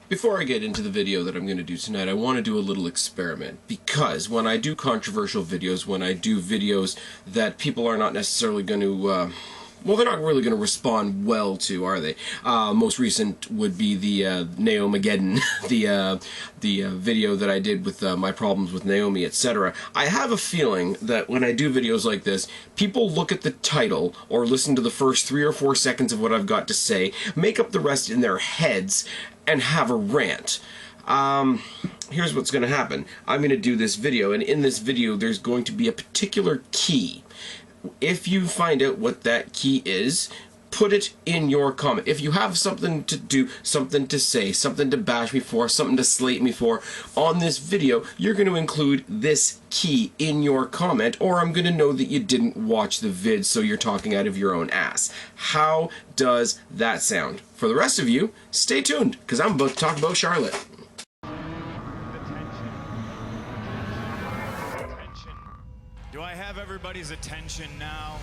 Before I get into the video that I'm going to do tonight, I want to do a little experiment, because when I do controversial videos, when I do videos that people are not necessarily going to, well, they're not really going to respond well to, are they? Most recent would be the Naomi-geddon, the video that I did with my problems with Naomi, etc. I have a feeling that when I do videos like this, people look at the title or listen to the first 3 or 4 seconds of what I've got to say, make up the rest in their heads, and have a rant. Here's what's going to happen. I'm going to do this video, and in this video there's going to be a particular key. If you find out what that key is, put it in your comment. If you have something to do, something to say, something to bash me for, something to slate me for on this video, you're going to include this key in your comment, or I'm going to know that you didn't watch the vid, so you're talking out of your own ass. How does that sound? For the rest of you, stay tuned, because I'm about to talk about Charlotte. Do I have everybody's attention now?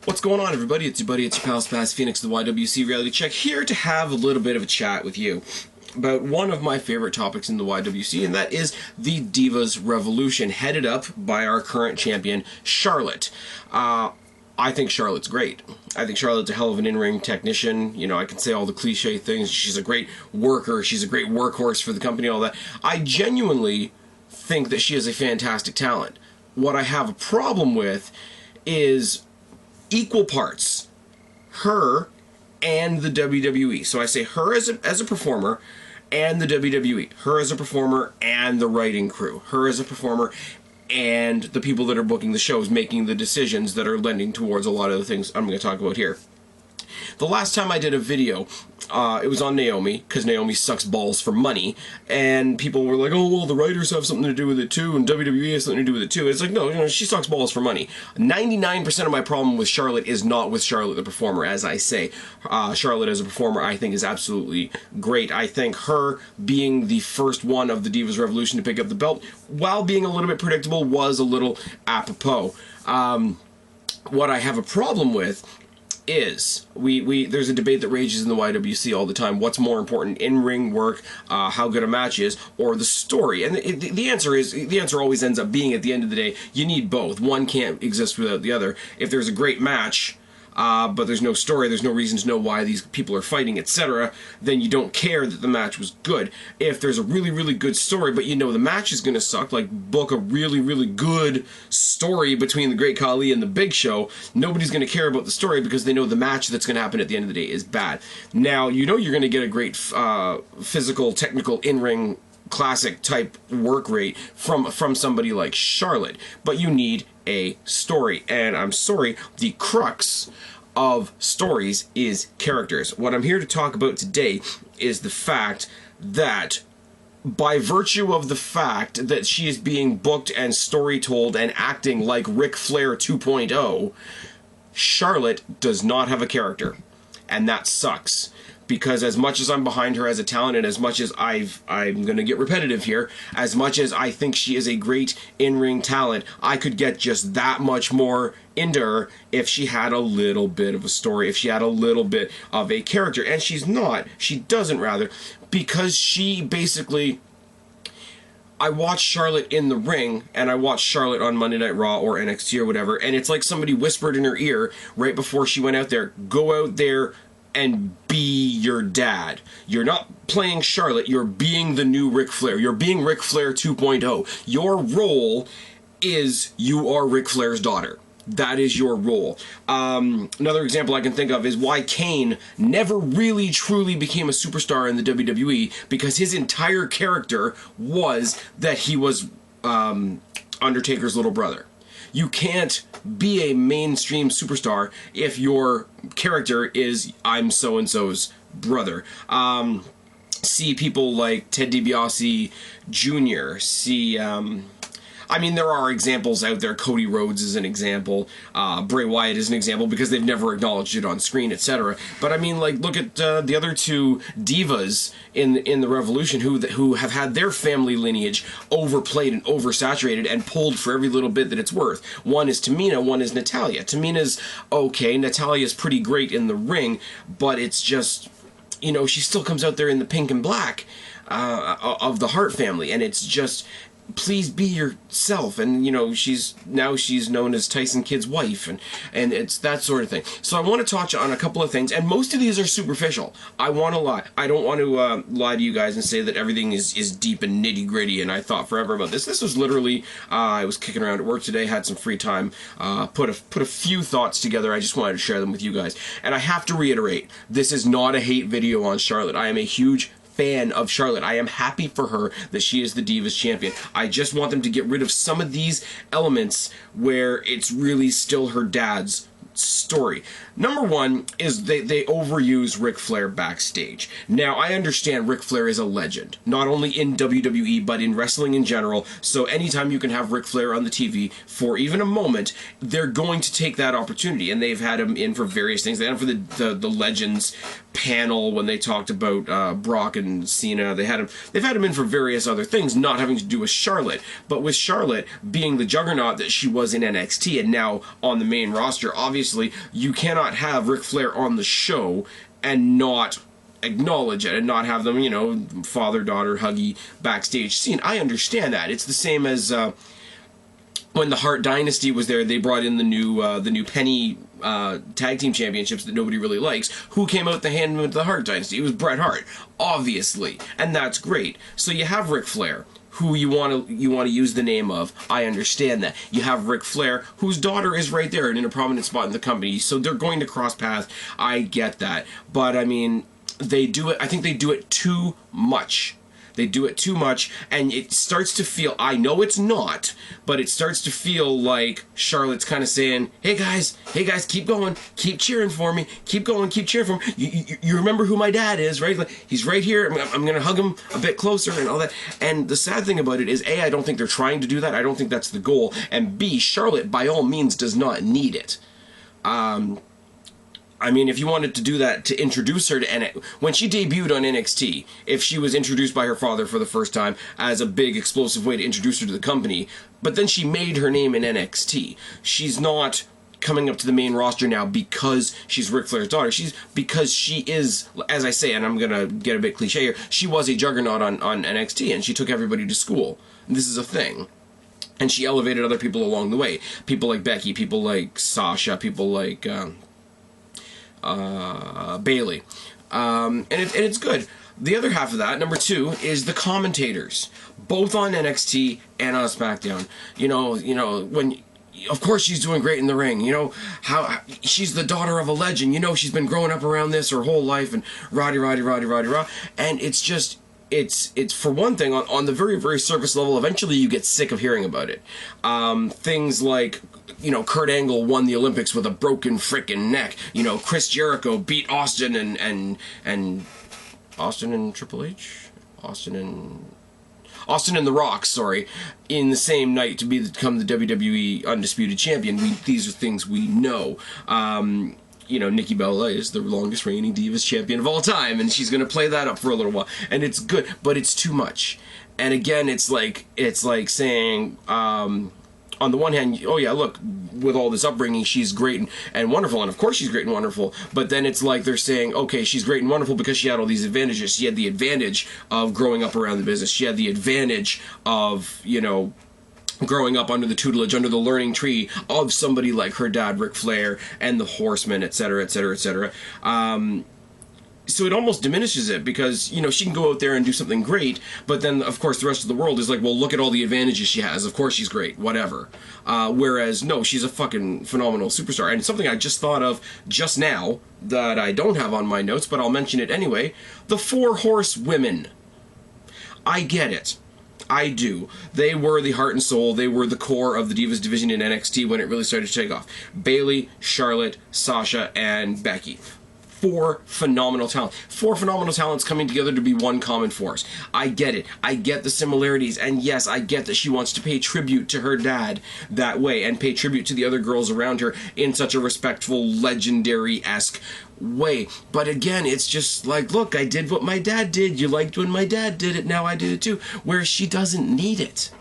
What's going on, everybody? It's your buddy, it's your pal Spaz, Phoenix, the YWC Reality Check, here to have a little bit of a chat with you about one of my favorite topics in the YWC, and that is the Divas Revolution, headed up by our current champion, Charlotte. I think Charlotte's great. I think Charlotte's a hell of an in-ring technician. You know, I can say all the cliche things. She's a great worker. She's a great workhorse for the company, all that. I genuinely think that she is a fantastic talent. What I have a problem with is equal parts her and the WWE. So I say her as a performer and the WWE. Her as a performer and the writing crew. Her as a performer and the people that are booking the shows, making the decisions that are lending towards a lot of the things I'm going to talk about here. The last time I did a video, it was on Naomi, because Naomi sucks balls for money, and people were like, oh, well, the writers have something to do with it too, and WWE has something to do with it too. It's like, no, she sucks balls for money. 99% of my problem with Charlotte is not with Charlotte the performer, as I say. Charlotte as a performer, I think, is absolutely great. I think her being the first one of the Divas Revolution to pick up the belt, while being a little bit predictable, was a little apropos. What I have a problem with is there's a debate that rages in the YWC all the time. What's more important, in-ring work, how good a match is, or the story? And the answer always ends up being, at the end of the day, you need both. One can't exist without the other. If there's a great match, but there's no story, there's no reason to know why these people are fighting, etc., then you don't care that the match was good. If there's a really, really good story, but you know the match is going to suck, like book a really, really good story between the Great Khali and the Big Show, nobody's going to care about the story because they know the match that's going to happen at the end of the day is bad. Now, you know you're going to get a great physical, technical, in-ring classic type work rate from somebody like Charlotte, but you need a story, and I'm sorry, the crux of stories is characters. What I'm here to talk about today is the fact that by virtue of the fact that she is being booked and story told and acting like Ric Flair 2.0, Charlotte does not have a character, and that sucks. Because as much as I'm behind her as a talent, and as much as I'm going to get repetitive here, as much as I think she is a great in-ring talent, I could get just that much more into her if she had a little bit of a story, if she had a little bit of a character. And she's not. She doesn't, rather, because she basically... I watched Charlotte in the ring, and I watched Charlotte on Monday Night Raw or NXT or whatever, and it's like somebody whispered in her ear right before she went out there, go out there and be your dad. You're not playing Charlotte, you're being the new Ric Flair. You're being Ric Flair 2.0. Your role is you are Ric Flair's daughter. That is your role. Another example I can think of is why Kane never really truly became a superstar in the WWE, because his entire character was that he was Undertaker's little brother. You can't be a mainstream superstar if your character is I'm so-and-so's brother. See people like Ted DiBiase Jr., see... I mean, there are examples out there. Cody Rhodes is an example. Bray Wyatt is an example because they've never acknowledged it on screen, etc. But I mean, like, look at the other two divas in the Revolution who have had their family lineage overplayed and oversaturated and pulled for every little bit that it's worth. One is Tamina, one is Natalya. Tamina's okay. Natalya's pretty great in the ring, but it's just... you know, she still comes out there in the pink and black of the Hart family, and it's just, please be yourself. And you know, she's known as Tyson Kidd's wife, and it's that sort of thing. So I want to touch on a couple of things, and most of these are superficial. I want to lie. I don't want to lie to you guys and say that everything is deep and nitty gritty. And I thought forever about this. This was literally I was kicking around at work today, had some free time, put a few thoughts together. I just wanted to share them with you guys. And I have to reiterate, this is not a hate video on Charlotte. I am a huge fan of Charlotte. I am happy for her that she is the Divas champion. I just want them to get rid of some of these elements where it's really still her dad's story. Number one is they overuse Ric Flair backstage. Now, I understand Ric Flair is a legend, not only in WWE, but in wrestling in general. So anytime you can have Ric Flair on the TV for even a moment, they're going to take that opportunity. And they've had him in for various things. They had him for the Legends panel when they talked about Brock and Cena. They've had him in for various other things, not having to do with Charlotte. But with Charlotte being the juggernaut that she was in NXT and now on the main roster, obviously you cannot have Ric Flair on the show and not acknowledge it and not have them, you know, father-daughter huggy backstage scene. I understand that. It's the same as when the Hart Dynasty was there. They brought in the new Penny tag team championships that nobody really likes. Who came out to hand them to the Hart Dynasty? It was Bret Hart, obviously, and that's great. So you have Ric Flair, who you want to use the name of. I understand that. You have Ric Flair, whose daughter is right there and in a prominent spot in the company, so they're going to cross paths. I get that. But, I mean, they do it, I think they do it too much. They do it too much, and it starts to feel, I know it's not, but it starts to feel like Charlotte's kind of saying, hey guys, keep going, keep cheering for me, keep going, keep cheering for me. You remember who my dad is, right? Like, he's right here, I'm going to hug him a bit closer and all that. And the sad thing about it is, A, I don't think they're trying to do that, I don't think that's the goal, and B, Charlotte, by all means, does not need it. I mean, if you wanted to do that to introduce her to NXT, when she debuted on NXT, if she was introduced by her father for the first time as a big explosive way to introduce her to the company, but then she made her name in NXT. She's not coming up to the main roster now because she's Ric Flair's daughter. Because she is, as I say, and I'm going to get a bit cliche here, she was a juggernaut on NXT, and she took everybody to school. And this is a thing. And she elevated other people along the way. People like Becky, people like Sasha, people like Bailey, and it's good. The other half of that, number two, is the commentators, both on NXT and on SmackDown. You know when, of course, she's doing great in the ring. You know how she's the daughter of a legend. You know she's been growing up around this her whole life, and rah, and it's just. It's for one thing, on the very, very surface level, eventually you get sick of hearing about it. Things like, you know, Kurt Angle won the Olympics with a broken frickin' neck. You know, Chris Jericho beat Austin and Austin and Triple H? Austin and The Rock, sorry, in the same night to become the WWE Undisputed Champion. These are things we know. You know, Nikki Bella is the longest reigning Divas champion of all time, and she's going to play that up for a little while, and it's good, but it's too much. And again, it's like saying, on the one hand, oh yeah, look, with all this upbringing, she's great and wonderful, and of course she's great and wonderful, but then it's like they're saying, okay, she's great and wonderful because she had all these advantages. She had the advantage of growing up around the business. She had the advantage of, you know, growing up under the tutelage, under the learning tree of somebody like her dad, Ric Flair, and the Horsemen, etc., etc., etc. So it almost diminishes it because, you know, she can go out there and do something great, but then, of course, the rest of the world is like, well, look at all the advantages she has. Of course she's great, whatever. Whereas, no, she's a fucking phenomenal superstar. And something I just thought of just now that I don't have on my notes, but I'll mention it anyway, the Four Horsewomen. I get it. I do. They were the heart and soul. They were the core of the Divas division in NXT when it really started to take off. Bailey, Charlotte, Sasha, and Becky. Four phenomenal talents. Four phenomenal talents coming together to be one common force. I get it. I get the similarities. And yes, I get that she wants to pay tribute to her dad that way and pay tribute to the other girls around her in such a respectful, legendary-esque way. But again, it's just like, look, I did what my dad did. You liked when my dad did it. Now I did it too. Where she doesn't need it.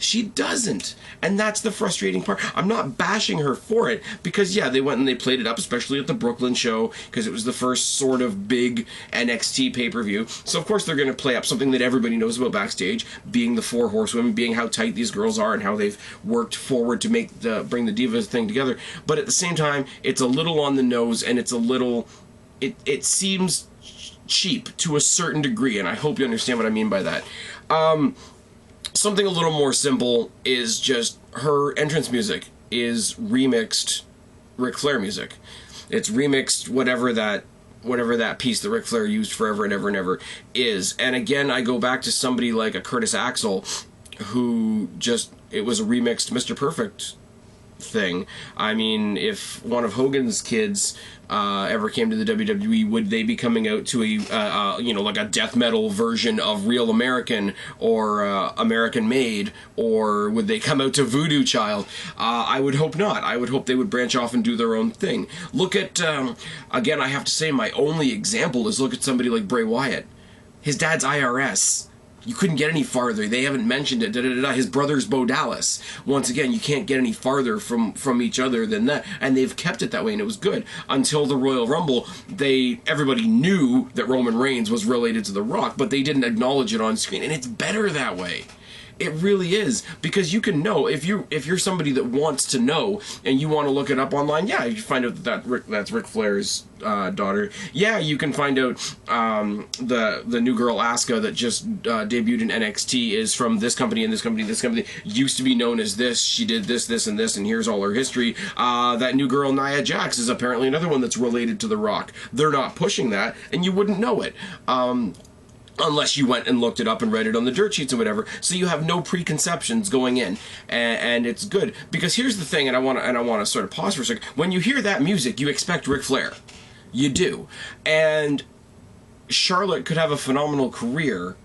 She doesn't. And that's the frustrating part. I'm not bashing her for it because, yeah, they went and they played it up, especially at the Brooklyn show, because it was the first sort of big NXT pay-per-view. So, of course, they're going to play up something that everybody knows about backstage, being the Four Horsewomen, being how tight these girls are and how they've worked forward to bring the Divas thing together. But at the same time, it's a little on the nose and it's a little... It seems cheap to a certain degree, and I hope you understand what I mean by that. Something a little more simple is just her entrance music is remixed Ric Flair music. It's remixed whatever that piece that Ric Flair used forever and ever and ever is. And again, I go back to somebody like a Curtis Axel, who it was a remixed Mr. Perfect thing. I mean, if one of Hogan's kids ever came to the WWE, would they be coming out to like a death metal version of Real American or American Made, or would they come out to Voodoo Child? I would hope not. I would hope they would branch off and do their own thing. Look at, again, I have to say my only example is look at somebody like Bray Wyatt. His dad's IRS. You couldn't get any farther. They haven't mentioned it. His brother's Bo Dallas. Once again, you can't get any farther from each other than that. And they've kept it that way, and it was good. Until the Royal Rumble, everybody knew that Roman Reigns was related to The Rock, but they didn't acknowledge it on screen. And it's better that way. It really is, because you can know if you're somebody that wants to know and you want to look it up online. Yeah, you find out that's Ric Flair's daughter. Yeah, you can find out the new girl Asuka that just debuted in NXT is from this company and this company. This company used to be known as this. She did this, this, and this, and here's all her history. That new girl Nia Jax is apparently another one that's related to The Rock. They're not pushing that, and you wouldn't know it. Unless you went and looked it up and read it on the dirt sheets or whatever, so you have no preconceptions going in, and it's good. Because here's the thing, and I want to sort of pause for a second. When you hear that music, you expect Ric Flair, you do, and Charlotte could have a phenomenal career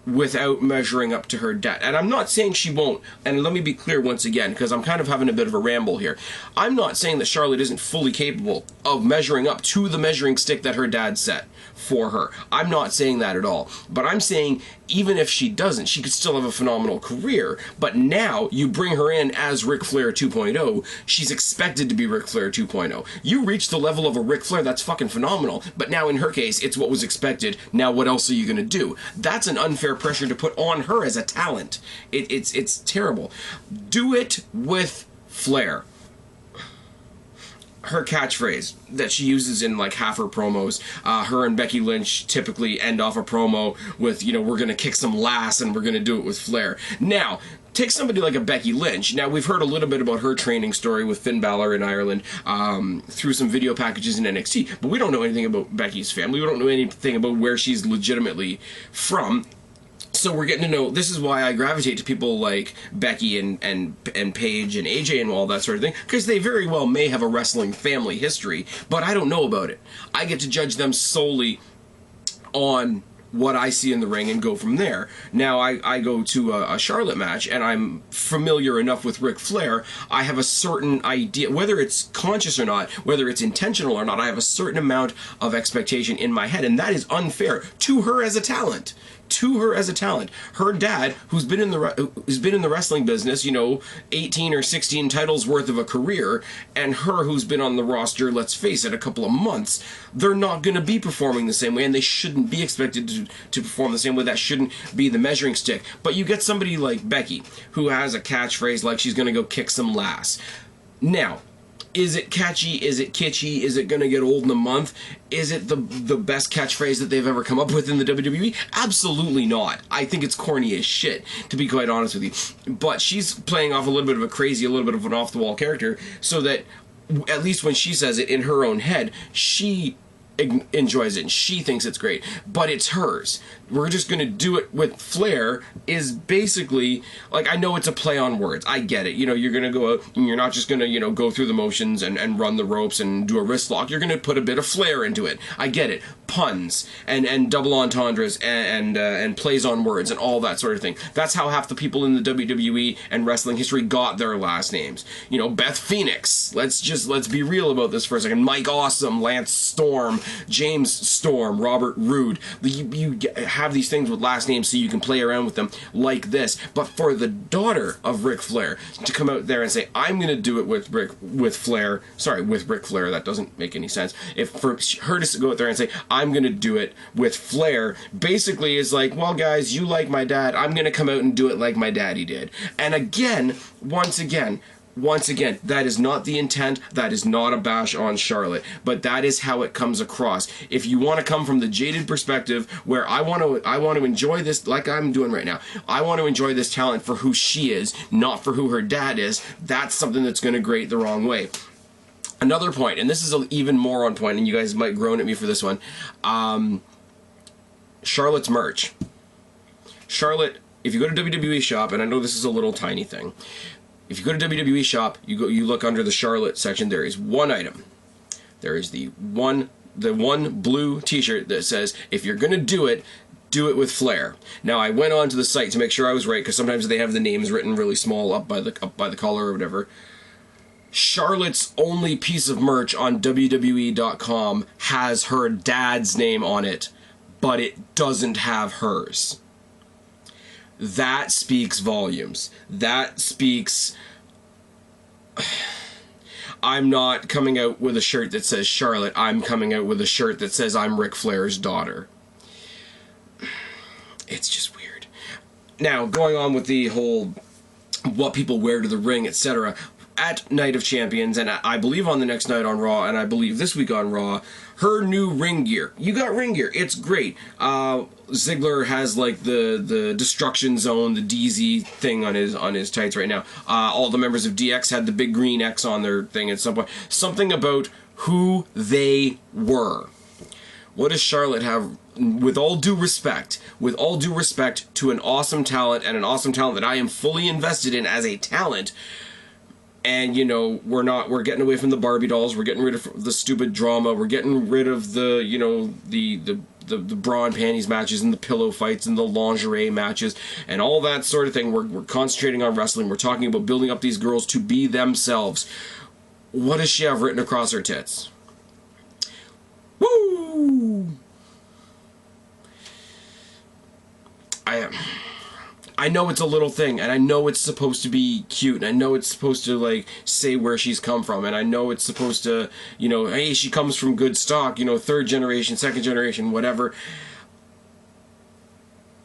without measuring up to her dad. And I'm not saying she won't, and let me be clear once again, because I'm kind of having a bit of a ramble here. I'm not saying that Charlotte isn't fully capable of measuring up to the measuring stick that her dad set for her. I'm not saying that at all. But I'm saying even if she doesn't, she could still have a phenomenal career. But now you bring her in as Ric Flair 2.0, she's expected to be Ric Flair 2.0. You reach the level of a Ric Flair, that's fucking phenomenal. But now in her case, it's what was expected. Now what else are you going to do? That's an unfair pressure to put on her as a talent. It's terrible. Do it with Flair. Her catchphrase that she uses in like half her promos, her and Becky Lynch typically end off a promo with, we're going to kick some lass and we're going to do it with Flair. Now, take somebody like a Becky Lynch. Now, we've heard a little bit about her training story with Finn Balor in Ireland through some video packages in NXT, but we don't know anything about Becky's family. We don't know anything about where she's legitimately from. So we're getting to know, this is why I gravitate to people like Becky and Paige and AJ and all that sort of thing, because they very well may have a wrestling family history, but I don't know about it. I get to judge them solely on what I see in the ring and go from there. Now, I go to a Charlotte match, and I'm familiar enough with Ric Flair, I have a certain idea, whether it's conscious or not, whether it's intentional or not, I have a certain amount of expectation in my head, and that is unfair to her as a talent. Her dad, who's been in the wrestling business, 18 or 16 titles worth of a career, and her, who's been on the roster, let's face it, a couple of months, they're not going to be performing the same way, and they shouldn't be expected to perform the same way. That shouldn't be the measuring stick. But you get somebody like Becky, who has a catchphrase like she's going to go kick some lass. Now, is it catchy? Is it kitschy? Is it going to get old in a month? Is it the best catchphrase that they've ever come up with in the WWE? Absolutely not. I think it's corny as shit, to be quite honest with you. But she's playing off a little bit of a crazy, a little bit of an off-the-wall character, so that at least when she says it in her own head, she enjoys it and she thinks it's great, but it's hers. We're just going to do it with Flair is basically, like, I know it's a play on words. I get it. You're going to go out and you're not just going to, go through the motions and run the ropes and do a wrist lock. You're going to put a bit of flair into it. I get it. Puns and double entendres and plays on words and all that sort of thing. That's how half the people in the WWE and wrestling history got their last names. Beth Phoenix. Let's be real about this for a second. Mike Awesome, Lance Storm, James Storm, Robert Roode. You have these things with last names so you can play around with them like this. But for the daughter of Ric Flair to come out there and say, I'm going to do it with Ric Flair, that doesn't make any sense. If for her to go out there and say, I'm going to do it with Flair, basically is like, well, guys, you like my dad, I'm going to come out and do it like my daddy did. And again, once again, that is not the intent. That is not a bash on Charlotte, but that is how it comes across. If you want to come from the jaded perspective where I want to enjoy this like I'm doing right now, I want to enjoy this talent for who she is, not for who her dad is, that's something that's going to grate the wrong way. Another point, and this is even more on point, and you guys might groan at me for this one, Charlotte's merch. Charlotte, if you go to WWE shop, and I know this is a little tiny thing, if you go to WWE shop, you look under the Charlotte section, there is one item. There is the one blue t-shirt that says, if you're going to do it with Flair. Now, I went on to the site to make sure I was right, because sometimes they have the names written really small up by the collar or whatever. Charlotte's only piece of merch on WWE.com has her dad's name on it, but it doesn't have hers. That speaks volumes. That speaks... I'm not coming out with a shirt that says Charlotte. I'm coming out with a shirt that says I'm Ric Flair's daughter. It's just weird. Now, going on with the whole what people wear to the ring, etc., at Night of Champions, and I believe on the next night on Raw, and I believe this week on Raw, her new ring gear. You got ring gear. It's great. Ziggler has like the Destruction Zone, the DZ thing on his tights right now. All the members of DX had the big green X on their thing at some point. Something about who they were. What does Charlotte have? With all due respect to an awesome talent, and an awesome talent that I am fully invested in as a talent. And, you know, we're getting away from the Barbie dolls, we're getting rid of the stupid drama, we're getting rid of the, you know, the bra and panties matches and the pillow fights and the lingerie matches and all that sort of thing. We're concentrating on wrestling. We're talking about building up these girls to be themselves. What does she have written across her tits? Woo! I know it's a little thing, and I know it's supposed to be cute, and I know it's supposed to, like, say where she's come from, and I know it's supposed to, you know, hey, she comes from good stock, you know, 3rd generation, 2nd generation, whatever.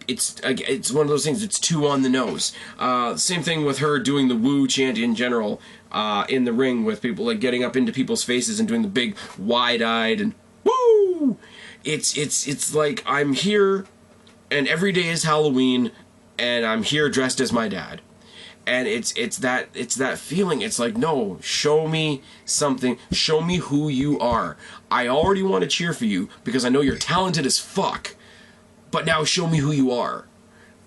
It's one of those things that's too on the nose. Same thing with her doing the woo chant in general, in the ring with people, like, getting up into people's faces and doing the big wide-eyed and woo! It's like, I'm here, and every day is Halloween, and I'm here dressed as my dad. And it's that feeling. It's like, no, show me something. Show me who you are. I already want to cheer for you because I know you're talented as fuck. But now show me who you are.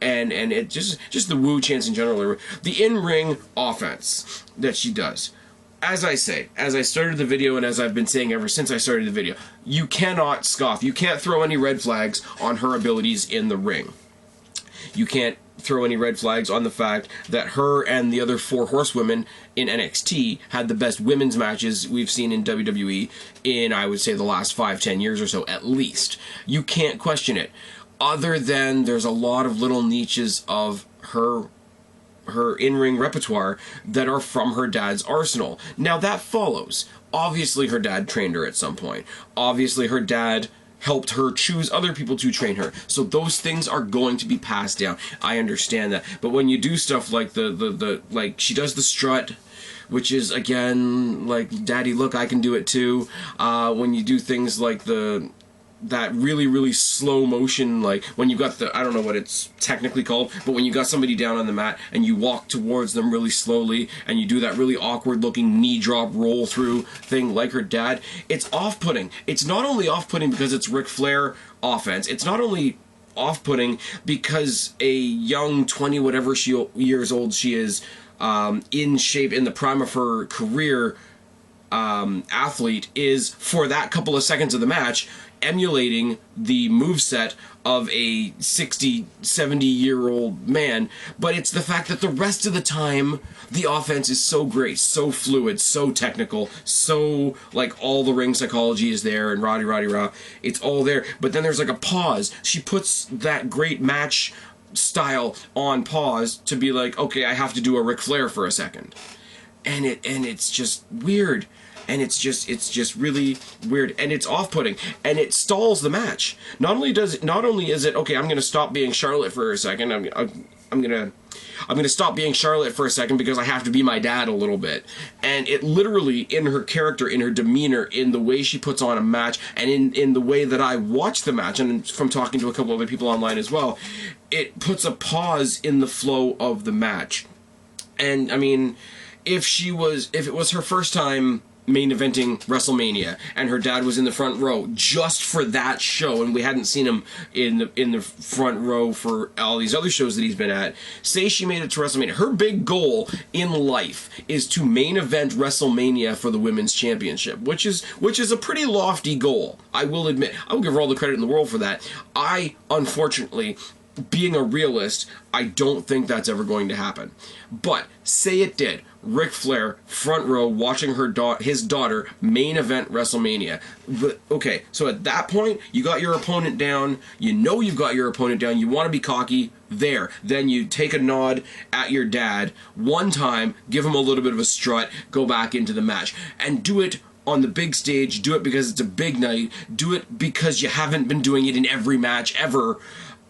And it just the woo chants in general. The in-ring offense that she does. As I started the video, and as I've been saying ever since I started the video, you cannot scoff. You can't throw any red flags on her abilities in the ring. You can't throw any red flags on the fact that her and the other Four Horsewomen in NXT had the best women's matches we've seen in WWE in, I would say, the last 5-10 years or so, at least. You can't question it. Other than there's a lot of little niches of her in-ring repertoire that are from her dad's arsenal. Now, that follows. Obviously, her dad trained her at some point. Obviously, her dad helped her choose other people to train her. So those things are going to be passed down. I understand that. But when you do stuff like like she does the strut, which is again like, daddy, look, I can do it too. When you do things like that really, really slow motion, like when you got I don't know what it's technically called, but when you got somebody down on the mat and you walk towards them really slowly and you do that really awkward looking knee drop roll through thing like her dad, it's off-putting. It's not only off-putting because it's Ric Flair offense, it's not only off-putting because a young 20 whatever years old she is, in shape, in the prime of her career, athlete is, for that couple of seconds of the match, emulating the moveset of a 60, 70-year-old man, but it's the fact that the rest of the time, the offense is so great, so fluid, so technical, so, like, all the ring psychology is there, and rah, it's all there, but then there's, like, a pause. She puts that great match style on pause to be like, okay, I have to do a Ric Flair for a second. And it's just weird. And it's just really weird, and it's off-putting, and it stalls the match. Not only is it, okay, I'm gonna stop being Charlotte for a second. I'm gonna stop being Charlotte for a second because I have to be my dad a little bit. And it literally, in her character, in her demeanor, in the way she puts on a match, and in the way that I watch the match, and from talking to a couple other people online as well, it puts a pause in the flow of the match. And I mean, if it was her first time main eventing WrestleMania, and her dad was in the front row just for that show, and we hadn't seen him in the front row for all these other shows that he's been at. Say she made it to WrestleMania. Her big goal in life is to main event WrestleMania for the Women's Championship, which is a pretty lofty goal. I will admit. I will give her all the credit in the world for that. I, unfortunately, being a realist, I don't think that's ever going to happen. But say it did. Ric Flair, front row, watching his daughter main event WrestleMania. Okay, so at that point, you got your opponent down. You know you've got your opponent down. You want to be cocky. There. Then you take a nod at your dad one time, give him a little bit of a strut, go back into the match. And do it on the big stage. Do it because it's a big night. Do it because you haven't been doing it in every match ever.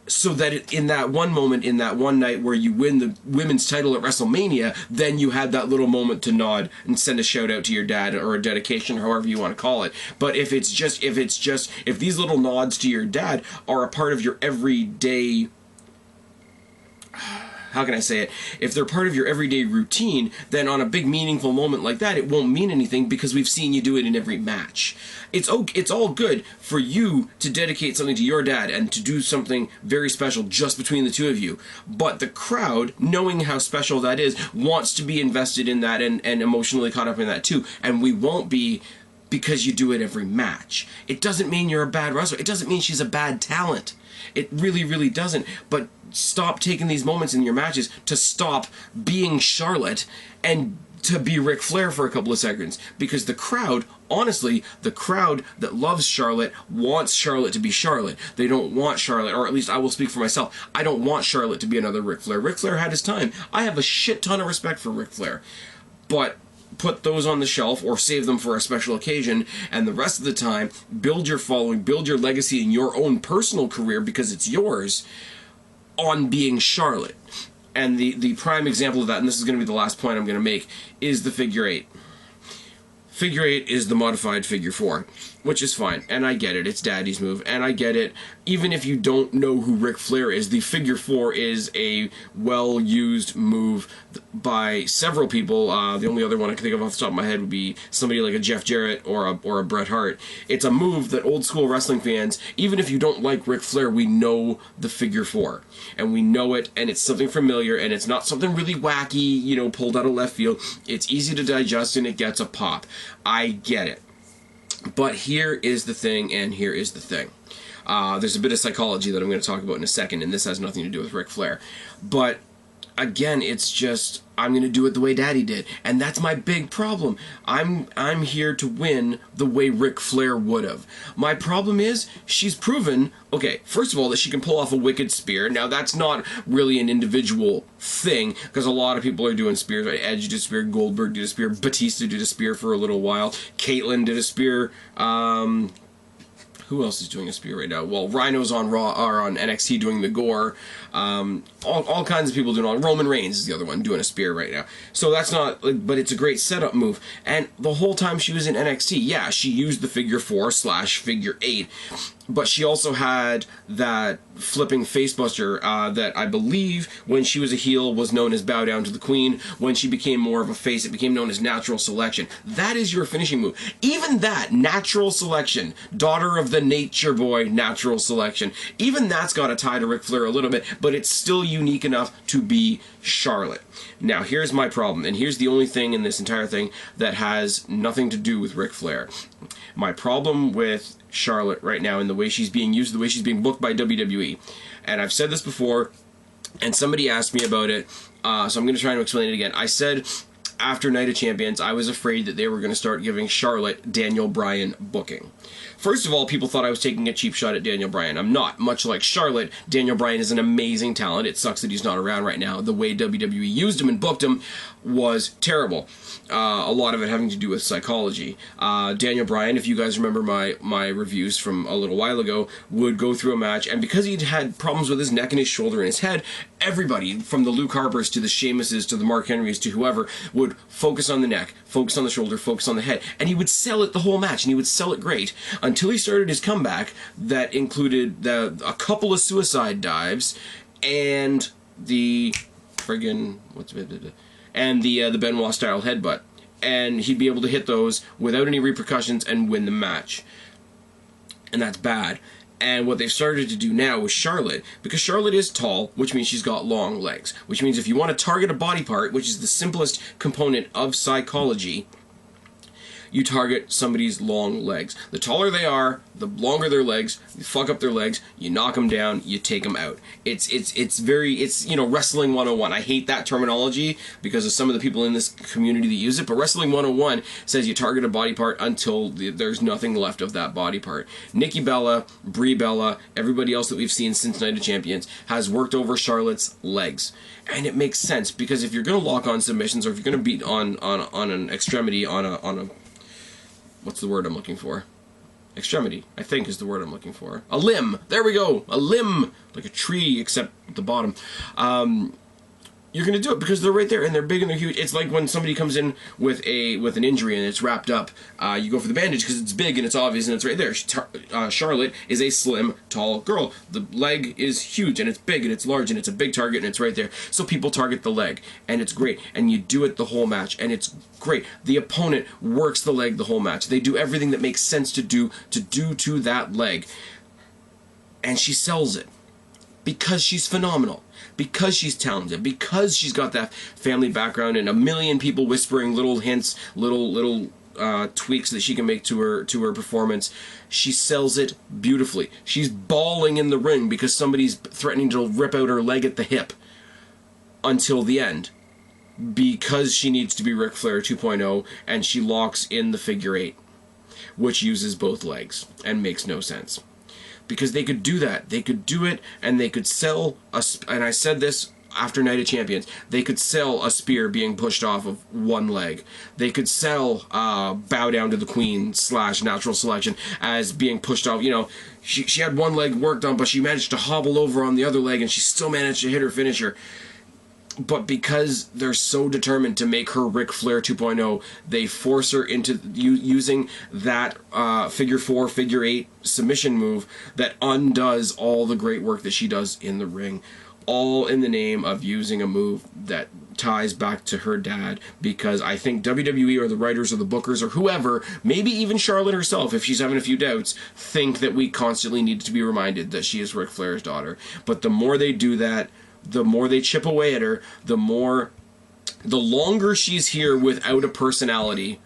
So that in that one moment, in that one night where you win the women's title at WrestleMania, then you had that little moment to nod and send a shout out to your dad, or a dedication, however you want to call it. But if these little nods to your dad are a part of your everyday, how can I say it? If they're part of your everyday routine, then on a big meaningful moment like that, it won't mean anything because we've seen you do it in every match. It's all good for you to dedicate something to your dad and to do something very special just between the two of you. But the crowd, knowing how special that is, wants to be invested in that and emotionally caught up in that too. And we won't be because you do it every match. It doesn't mean you're a bad wrestler. It doesn't mean she's a bad talent. It really, really doesn't. But stop taking these moments in your matches to stop being Charlotte and to be Ric Flair for a couple of seconds. Because the crowd, honestly, the crowd that loves Charlotte wants Charlotte to be Charlotte. They don't want Charlotte, or at least I will speak for myself, I don't want Charlotte to be another Ric Flair. Ric Flair had his time. I have a shit ton of respect for Ric Flair. But put those on the shelf or save them for a special occasion, and the rest of the time, build your following, build your legacy in your own personal career because it's yours on being Charlotte. And the prime example of that, and this is going to be the last point I'm going to make, is the figure eight. Figure eight is the modified figure four, which is fine, and I get it. It's Daddy's move, and I get it. Even if you don't know who Ric Flair is, the figure four is a well-used move by several people. The only other one I can think of off the top of my head would be somebody like a Jeff Jarrett or a Bret Hart. It's a move that old-school wrestling fans, even if you don't like Ric Flair, we know the figure four. And we know it, and it's something familiar, and it's not something really wacky, pulled out of left field. It's easy to digest, and it gets a pop. I get it. But here is the thing, and here is the thing. There's a bit of psychology that I'm going to talk about in a second, and this has nothing to do with Ric Flair. But again, it's just, I'm going to do it the way Daddy did. And that's my big problem. I'm here to win the way Ric Flair would have. My problem is, she's proven, okay, first of all, that she can pull off a wicked spear. Now, that's not really an individual thing, because a lot of people are doing spears. Edge did a spear, Goldberg did a spear, Batista did a spear for a little while, Caitlyn did a spear, who else is doing a spear right now? Well, Rhino's on Raw, or on NXT doing the gore. All kinds of people doing it. Roman Reigns is the other one doing a spear right now. So that's not, but it's a great setup move. And the whole time she was in NXT, yeah, she used the figure 4/figure 8. But she also had that flipping facebuster that I believe when she was a heel was known as Bow Down to the Queen. When she became more of a face, it became known as Natural Selection. That is your finishing move. Even that, Natural Selection, daughter of the Nature Boy, Natural Selection, even that's got a tie to Ric Flair a little bit, but it's still unique enough to be Charlotte. Now, here's my problem, and here's the only thing in this entire thing that has nothing to do with Ric Flair. My problem with Charlotte right now and the way she's being used, the way she's being booked by WWE, and I've said this before, and somebody asked me about it, so I'm going to try to explain it again. I said after Night of Champions, I was afraid that they were going to start giving Charlotte Daniel Bryan booking. First of all, people thought I was taking a cheap shot at Daniel Bryan. I'm not. Much like Charlotte, Daniel Bryan is an amazing talent. It sucks that he's not around right now. The way WWE used him and booked him was terrible. A lot of it having to do with psychology. Daniel Bryan, if you guys remember my reviews from a little while ago, would go through a match, and because he'd had problems with his neck and his shoulder and his head, everybody, from the Luke Harpers to the Sheamuses to the Mark Henrys to whoever, would focus on the neck, focus on the shoulder, focus on the head, and he would sell it the whole match, and he would sell it great, until he started his comeback that included a couple of suicide dives, and the friggin' the Benoit style headbutt, and he'd be able to hit those without any repercussions and win the match, and that's bad. And what they've started to do now with Charlotte, because Charlotte is tall, which means she's got long legs, which means if you want to target a body part, which is the simplest component of psychology, you target somebody's long legs. The taller they are, the longer their legs, you fuck up their legs, you knock them down, you take them out. It's wrestling 101. I hate that terminology because of some of the people in this community that use it, but wrestling 101 says you target a body part until there's nothing left of that body part. Nikki Bella, Brie Bella, everybody else that we've seen since Night of Champions has worked over Charlotte's legs. And it makes sense, because if you're going to lock on submissions, or if you're going to beat on an extremity, on a what's the word I'm looking for? Extremity, I think, is the word I'm looking for. A limb! There we go! A limb! Like a tree, except at the bottom. You're going to do it because they're right there, and they're big and they're huge. It's like when somebody comes in with an injury and it's wrapped up. You go for the bandage because it's big and it's obvious and it's right there. Charlotte is a slim, tall girl. The leg is huge and it's big and it's large and it's a big target and it's right there. So people target the leg, and it's great. And you do it the whole match, and it's great. The opponent works the leg the whole match. They do everything that makes sense to do to that leg. And she sells it because she's phenomenal. Because she's talented, because she's got that family background and a million people whispering little hints, little tweaks that she can make to her performance. She sells it beautifully. She's bawling in the ring because somebody's threatening to rip out her leg at the hip until the end, because she needs to be Ric Flair 2.0, and she locks in the figure 8, which uses both legs and makes no sense. Because they could do that. They could do it, and they could sell and I said this after Night of Champions, they could sell a spear being pushed off of one leg. They could sell Bow Down to the Queen / Natural Selection as being pushed off. You know, she had one leg worked on, but she managed to hobble over on the other leg, and she still managed to hit her finisher. But because they're so determined to make her Ric Flair 2.0, they force her into using that figure 4, figure 8 submission move that undoes all the great work that she does in the ring. All in the name of using a move that ties back to her dad, because I think WWE or the writers or the bookers or whoever, maybe even Charlotte herself, if she's having a few doubts, think that we constantly need to be reminded that she is Ric Flair's daughter. But the more they do that, the more they chip away at her, the longer she's here without a personality,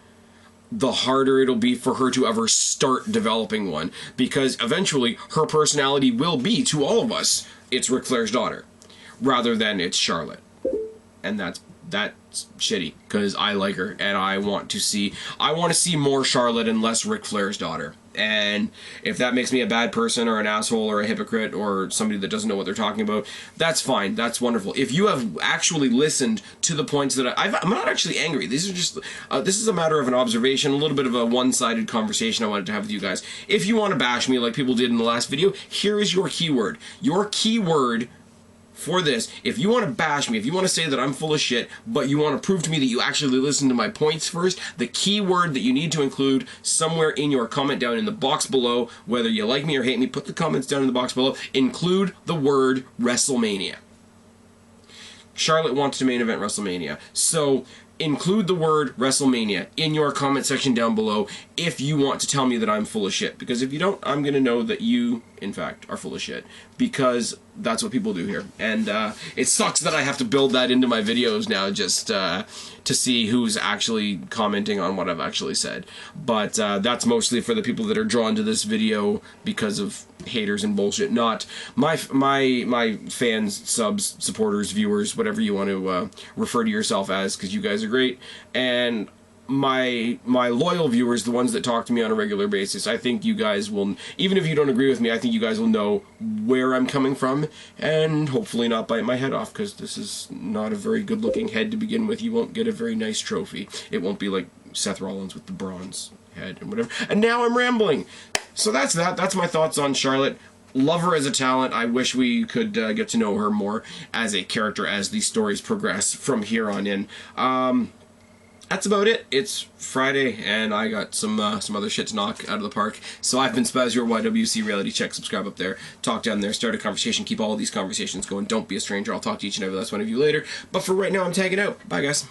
the harder it'll be for her to ever start developing one. Because eventually, her personality will be, to all of us, it's Ric Flair's daughter, rather than it's Charlotte. And that's shitty, because I like her, and I want to see more Charlotte and less Ric Flair's daughter. And if that makes me a bad person or an asshole or a hypocrite or somebody that doesn't know what they're talking about, that's fine. That's wonderful. If you have actually listened to the points that I'm not actually angry. These are just this is a matter of an observation, a little bit of a one-sided conversation I wanted to have with you guys. If you want to bash me like people did in the last video, here is your keyword. Your keyword for this, if you want to bash me, if you want to say that I'm full of shit, but you want to prove to me that you actually listened to my points first, the key word that you need to include somewhere in your comment down in the box below, whether you like me or hate me, put the comments down in the box below, include the word WrestleMania. Charlotte wants to main event WrestleMania. So include the word WrestleMania in your comment section down below if you want to tell me that I'm full of shit. Because if you don't, I'm going to know that you, in fact, are full of shit. Because that's what people do here. And it sucks that I have to build that into my videos now just to see who's actually commenting on what I've actually said. But that's mostly for the people that are drawn to this video because of haters and bullshit. Not my fans, subs, supporters, viewers, whatever you want to refer to yourself as, because you guys are great. And my loyal viewers, the ones that talk to me on a regular basis, I think you guys will, even if you don't agree with me, I think you guys will know where I'm coming from, and hopefully not bite my head off, because this is not a very good looking head to begin with. You won't get a very nice trophy. It won't be like Seth Rollins with the bronze head and whatever. And now I'm rambling. So that's that. That's my thoughts on Charlotte. Love her as a talent. I wish we could get to know her more as a character as these stories progress from here on in. That's about it. It's Friday, and I got some other shit to knock out of the park. So I've been Spaz, your YWC Reality Check. Subscribe up there. Talk down there. Start a conversation. Keep all of these conversations going. Don't be a stranger. I'll talk to each and every last one of you later. But for right now, I'm tagging out. Bye, guys.